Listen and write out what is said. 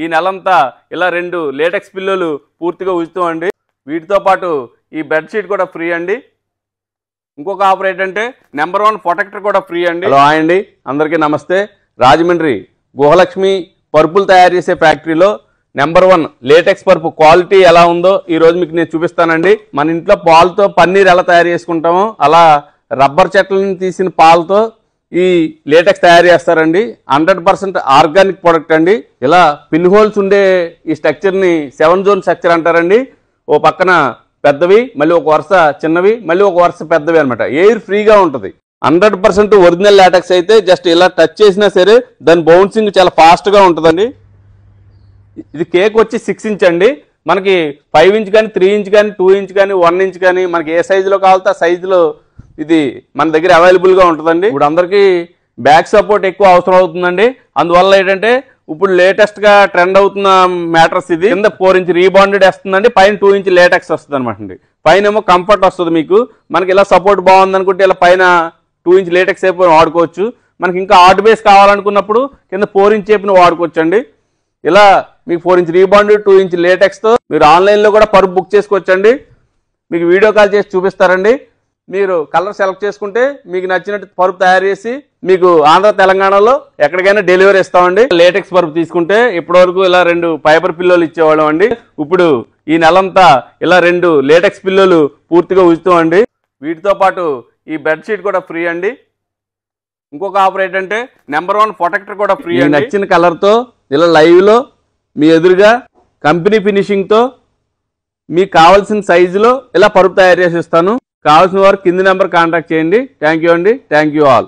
ఈ నెలంతా ఇలా 2 లేటెక్స్ పిల్లోలు పూర్తిగా ఉచితం అండి. వీటితో పాటు ఈ బెడ్షీట్ కూడా ఫ్రీ అండి. ఇంకొక ఆఫర్ ఏంటంటే నెంబర్ 1 ప్రొటెక్టర్ కూడా ఫ్రీ అండి. హలో హాయ్ అండి, అందరికీ నమస్తే. రాజమండ్రి గుహలక్ష్మి పరుపులు తయారు చేసే ఫ్యాక్టరీలో నెంబర్ 1 లేటెక్స్ పరుపు క్వాలిటీ ఎలా ఉందో ఈరోజు మీకు నేను చూపిస్తానండి. మన ఇంట్లో పాలతో పన్నీర్ ఎలా తయారు చేసుకుంటామో అలా రబ్బర్ చెట్లను తీసిన పాలతో ఈ లేటెక్స్ తయారు చేస్తారండి. 100% ఆర్గానిక్ ప్రోడక్ట్ అండి. ఇలా పిన్ హోల్స్ ఉండే ఈ స్ట్రక్చర్ని 7 జోన్ స్ట్రక్చర్ అంటారండి. ఓ పక్కన పెద్దవి, మళ్ళీ ఒక వరుస చిన్నవి, మళ్ళీ ఒక వరుస పెద్దవి అనమాట. ఎయిర్ ఫ్రీగా ఉంటుంది. 100% ఒరిజినల్ లాటెక్స్ అయితే జస్ట్ ఇలా టచ్ చేసినా సరే దాని బౌన్సింగ్ చాలా ఫాస్ట్గా ఉంటుందండి. ఇది కేక్ వచ్చి 6 ఇంచ్ అండి. మనకి 5 ఇంచ్ కానీ 3 ఇంచ్ కానీ 2 ఇంచ్ కానీ 1 ఇంచ్ కానీ మనకి ఏ సైజులో కావాలితే ఆ సైజులో ఇది మన దగ్గర అవైలబుల్గా ఉంటుందండి. ఇప్పుడు అందరికీ బ్యాక్ సపోర్ట్ ఎక్కువ అవసరం అవుతుందండి. అందువల్ల ఏంటంటే ఇప్పుడు లేటెస్ట్గా ట్రెండ్ అవుతున్న మ్యాటర్స్ ఇది. కింద 4 ఇంచ్ రీబాండెడ్ వస్తుందండి, పైన 2 ఇంచ్ లేటెక్స్ వస్తుంది అనమాట అండి. పైన ఏమో కంఫర్ట్ వస్తుంది మీకు. మనకి ఇలా సపోర్ట్ బాగుంది అనుకుంటే ఇలా పైన 2 ఇంచ్ లేటెక్స్ అయిపోయి వాడుకోవచ్చు. మనకి ఇంకా ఆర్ట్ బేస్ కావాలనుకున్నప్పుడు కింద 4 ఇంచ్ అయిపోయిన వాడుకోవచ్చు అండి. ఇలా మీకు 4 ఇంచ్ రీబాండెడ్ 2 ఇంచ్ లేటెక్స్తో మీరు ఆన్లైన్లో కూడా పరుపు బుక్ చేసుకోవచ్చండి. మీకు వీడియో కాల్ చేసి చూపిస్తారండి. మీరు కలర్ సెలెక్ట్ చేసుకుంటే మీకు నచ్చినట్టు పరుపు తయారు చేసి మీకు ఆంధ్ర తెలంగాణలో ఎక్కడికైనా డెలివరీ ఇస్తామండి. లేటెక్స్ పరుపు తీసుకుంటే ఇప్పటివరకు ఇలా 2 ఫైబర్ పిల్లోలు ఇచ్చేవాళ్ళం అండి. ఇప్పుడు ఈ నెలంతా ఇలా 2 లేటెక్స్ పిల్లోలు పూర్తిగా ఉచితం అండి. వీటితో పాటు ఈ బెడ్షీట్ కూడా ఫ్రీ అండి. ఇంకొక ఆఫర్ ఏంటంటే నెంబర్ 1 ప్రొటెక్టర్ కూడా ఫ్రీ అండి. నచ్చిన కలర్తో ఇలా లైవ్లో మీ ఎదురుగా కంపెనీ ఫినిషింగ్తో మీకు కావాల్సిన సైజులో ఇలా పరుపు తయారు చేసి ఇస్తాను. కావాల్సిన వారు కింది నెంబర్ కాంటాక్ట్ చేయండి. థ్యాంక్ యూ అండి. Thank you all.